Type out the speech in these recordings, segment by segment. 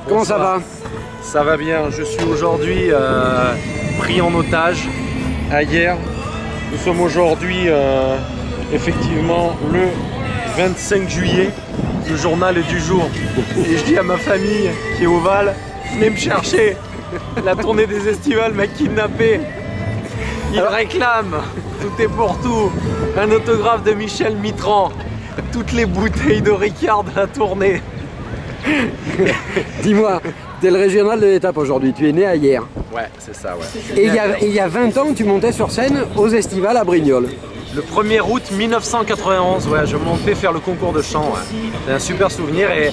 Comment ça va? Ça va bien, je suis aujourd'hui pris en otage à Hyères. Nous sommes aujourd'hui effectivement le 25 juillet, le journal est du jour. Et je dis à ma famille qui est au Val, venez me chercher, la tournée des estivales m'a kidnappé. Il réclame, tout est pour tout, un autographe de Michel Mitterrand, toutes les bouteilles de Ricard de la tournée. Dis-moi, t'es le régional de l'étape aujourd'hui, tu es né à Hyères. Ouais, c'est ça, ouais. Et il y a 20 ans, tu montais sur scène aux estivales à Brignoles. Le 1er août 1991, ouais, je montais faire le concours de chant. Ouais. C'est un super souvenir. Et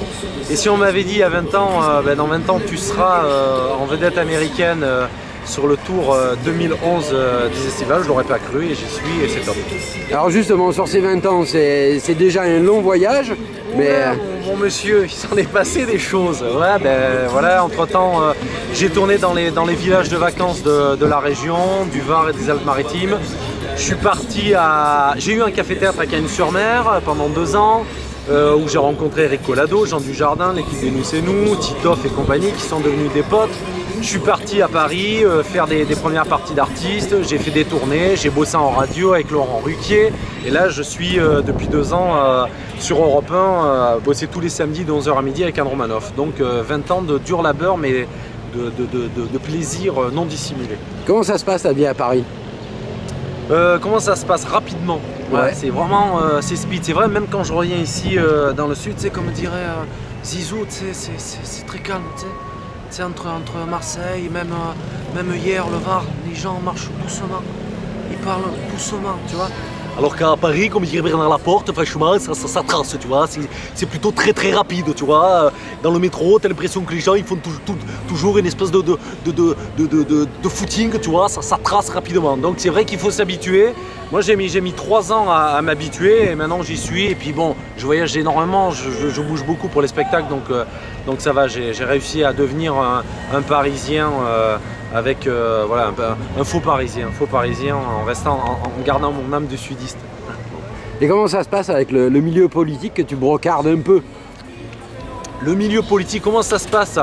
si on m'avait dit il y a 20 ans, dans 20 ans tu seras en vedette américaine sur le tour 2011 des estivales, je l'aurais pas cru et j'y suis et c'est top. Alors justement, sur ces 20 ans, c'est déjà un long voyage, mais... Ouais, mon monsieur, il s'en est passé des choses. Ouais, ben voilà, entre temps, j'ai tourné dans les villages de vacances de la région, du Var et des Alpes-Maritimes. Je suis parti à... J'ai eu un café-théâtre à Cagnes-sur-Mer pendant 2 ans, où j'ai rencontré Eric Collado, Jean Dujardin, l'équipe des Nous c'est Nous, Titoff et compagnie qui sont devenus des potes. Je suis parti à Paris faire des premières parties d'artistes, j'ai fait des tournées, j'ai bossé en radio avec Laurent Ruquier et là je suis depuis 2 ans sur Europe 1, bosser tous les samedis de 11h à midi avec Anne Romanoff. Donc 20 ans de dur labeur mais de plaisir non dissimulé. Comment ça se passe ta vie à Paris? Comment ça se passe? Rapidement. Ouais. C'est vraiment c'est speed. C'est vrai, même quand je reviens ici dans le sud, comme dirait Zizou, c'est très calme. Entre Marseille, même hier, le Var, les gens marchent doucement. Ils parlent doucement, tu vois. Alors qu'à Paris, comme dirait Bernard Laporte, franchement, ça trace, tu vois. C'est plutôt très rapide, tu vois. Dans le métro, t'as l'impression que les gens ils font toujours une espèce de footing, tu vois. Ça trace rapidement. Donc c'est vrai qu'il faut s'habituer. Moi j'ai mis 3 ans à m'habituer et maintenant j'y suis. Et puis bon, je voyage énormément, je bouge beaucoup pour les spectacles, donc ça va. J'ai réussi à devenir un Parisien. Avec voilà, un faux parisien en gardant mon âme de sudiste. Et comment ça se passe avec le milieu politique que tu brocardes un peu? Le milieu politique, comment ça se passe?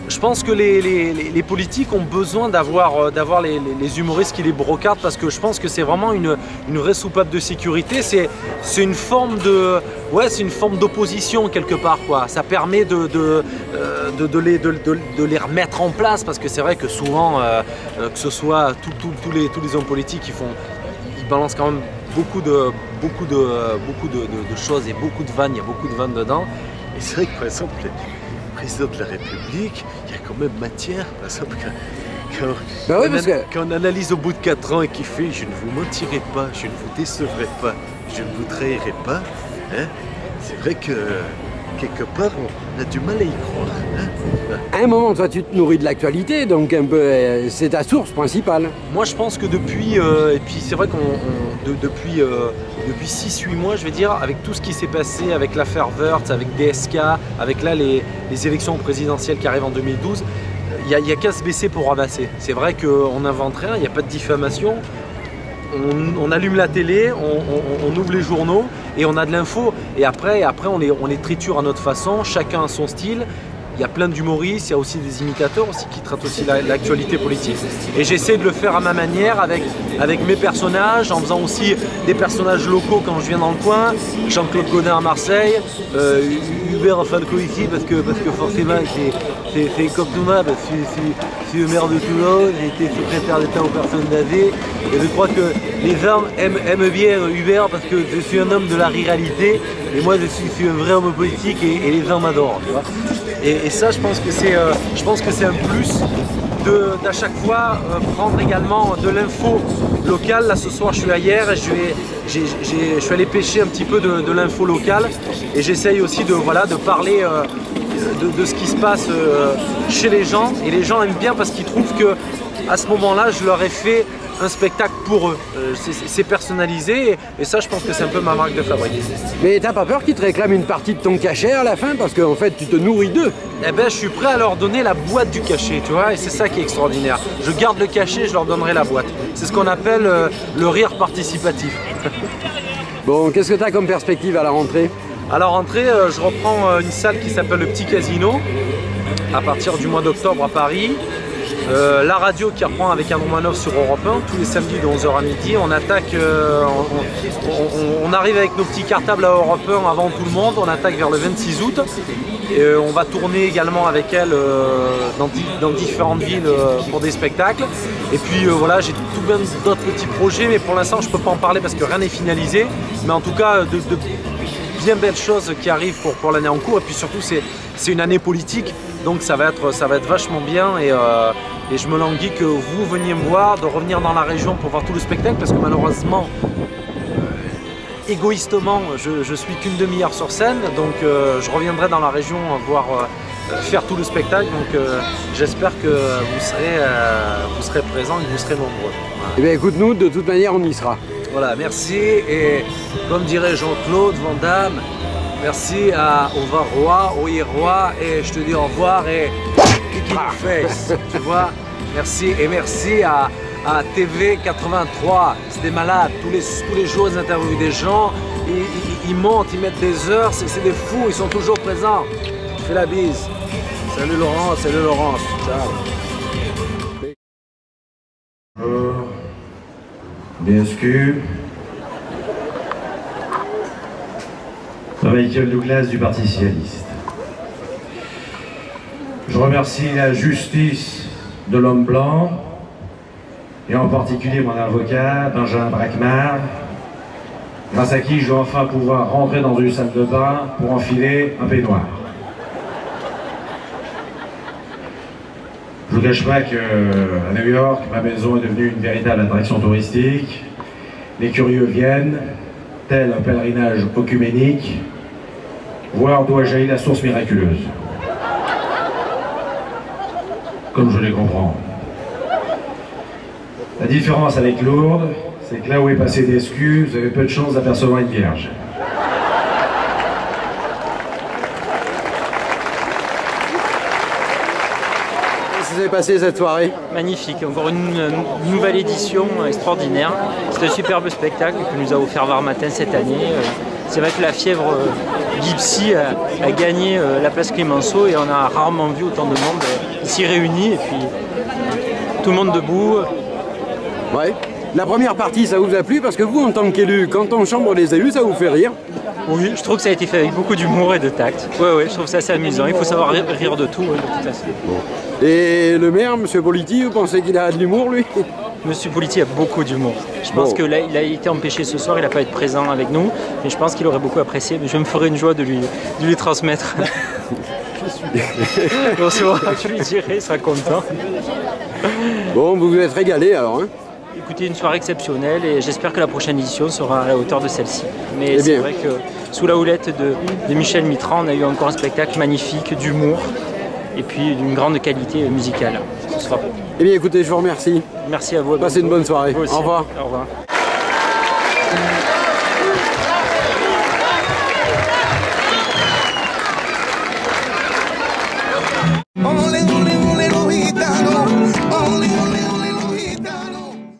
Je pense que les politiques ont besoin d'avoir les humoristes qui les brocardent parce que je pense que c'est vraiment une vraie soupape de sécurité. C'est une forme de... Ouais, c'est une forme d'opposition quelque part, quoi. Ça permet de les remettre en place parce que c'est vrai que souvent, que ce soit tous les hommes politiques, ils balancent quand même beaucoup de choses et beaucoup de vannes, il y a beaucoup de vannes dedans. Et c'est vrai que par exemple, le président de la République, il y a quand même matière, par exemple, quand on analyse au bout de 4 ans et qu'il fait « je ne vous mentirai pas, je ne vous décevrai pas, je ne vous trahirai pas hein », c'est vrai que quelque part on a du mal à y croire. Hein. À un moment, toi tu te nourris de l'actualité, donc un peu c'est ta source principale. Moi je pense que depuis, et puis c'est vrai depuis 6-8 mois, je vais dire, avec tout ce qui s'est passé, avec l'affaire Wörth, avec DSK, avec là les élections présidentielles qui arrivent en 2012, il n'y a qu'à se baisser pour ramasser. C'est vrai qu'on n'invente rien, il n'y a pas de diffamation. On allume la télé, on ouvre les journaux et on a de l'info. Et après on les triture à notre façon, chacun a son style. Il y a plein d'humoristes, il y a aussi des imitateurs aussi qui traitent aussi l'actualité politique. Et j'essaie de le faire à ma manière avec mes personnages, en faisant aussi des personnages locaux quand je viens dans le coin. Jean-Claude Godin à Marseille, Hubert Falco ici parce que forcément c'est comme tout le monde, je suis le maire de Toulon, j'ai été secrétaire d'État aux personnes âgées. Et je crois que les gens aiment bien Hubert parce que je suis un homme de la ruralité et moi je suis un vrai homme politique et les gens m'adorent. Et ça, je pense que c'est un plus d'à chaque fois prendre également de l'info locale. Là, ce soir, je suis à Hyères et je suis allé pêcher un petit peu de l'info locale et j'essaye aussi de parler de ce qui se passe chez les gens. Et les gens aiment bien parce qu'ils trouvent que à ce moment-là, je leur ai fait un spectacle pour eux. C'est personnalisé et ça, je pense que c'est un peu ma marque de fabrique. Mais t'as pas peur qu'ils te réclament une partie de ton cachet à la fin parce qu'en fait, tu te nourris d'eux? Eh ben, je suis prêt à leur donner la boîte du cachet, tu vois, et c'est ça qui est extraordinaire. Je garde le cachet, je leur donnerai la boîte. C'est ce qu'on appelle le rire participatif. Bon, qu'est-ce que tu as comme perspective à la rentrée? À la rentrée, je reprends une salle qui s'appelle le Petit Casino. à partir du mois d'octobre à Paris. La radio qui reprend avec Andrew Manoff sur Europe 1 tous les samedis de 11h à midi. On attaque, on arrive avec nos petits cartables à Europe 1 avant tout le monde. On attaque vers le 26 août. Et on va tourner également avec elle dans différentes villes pour des spectacles. Et puis voilà, j'ai tout plein d'autres petits projets, mais pour l'instant je ne peux pas en parler parce que rien n'est finalisé. Mais en tout cas, de bien belles choses qui arrivent pour l'année en cours. Et puis surtout, c'est une année politique, donc ça va être vachement bien. Et je me languis que vous veniez me voir, de revenir dans la région pour voir tout le spectacle, parce que malheureusement, égoïstement, je suis qu'une demi-heure sur scène, donc je reviendrai dans la région faire tout le spectacle. Donc j'espère que vous serez présents et que vous serez nombreux. Voilà. Eh bien écoute, nous, de toute manière, on y sera. Voilà, merci. Et comme dirait Jean-Claude Van Damme, merci au Varrois, au Irois, et je te dis au revoir et kick in the face, tu vois. Merci, et merci à TV 83, c'était malade, tous les jours ils interviewent des gens, ils montent, ils mettent des heures, c'est des fous, ils sont toujours présents. Je fais la bise. Salut Laurent, ciao. DSQ, Michael Douglas du Parti Socialiste. Je remercie la justice de l'homme blanc, et en particulier mon avocat, Benjamin Brackmar, grâce à qui je vais enfin pouvoir rentrer dans une salle de bain pour enfiler un peignoir. Je ne vous cache pas qu'à New York, ma maison est devenue une véritable attraction touristique. Les curieux viennent, tel un pèlerinage œcuménique, voir d'où a jailli la source miraculeuse. Comme je les comprends. La différence avec Lourdes, c'est que là où est passé DSQ, vous avez peu de chance d'apercevoir une vierge. Qu'est-ce qui s'est passé cette soirée? Magnifique, encore une nouvelle édition extraordinaire. C'est un superbe spectacle que nous a offert Varmatin cette année. C'est vrai que la fièvre Gypsy a gagné la place Clémenceau et on a rarement vu autant de monde ici réuni, et puis tout le monde debout. Ouais. La première partie, ça vous a plu? Parce que vous, en tant qu'élu, quand on chambre les élus, ça vous fait rire? Oui, je trouve que ça a été fait avec beaucoup d'humour et de tact. Ouais, je trouve ça assez amusant. Il faut savoir rire de tout, de toute façon. Bon. Et le maire, M. Politi, vous pensez qu'il a de l'humour, lui? Monsieur Politi a beaucoup d'humour. Je pense que là, il a été empêché ce soir, il n'a pas été présent avec nous, mais je pense qu'il aurait beaucoup apprécié. Mais je me ferai une joie de lui transmettre. Bonsoir, je lui dirai, il sera content. Bon, vous vous êtes régalé alors, hein? Écoutez, une soirée exceptionnelle, et j'espère que la prochaine édition sera à la hauteur de celle-ci. Mais c'est vrai que sous la houlette de Michel Mitran, on a eu encore un spectacle magnifique, d'humour, et puis d'une grande qualité musicale ce soir. Eh bien écoutez, je vous remercie. Merci à vous. Passez une bonne soirée. Au revoir. Au revoir. Au revoir.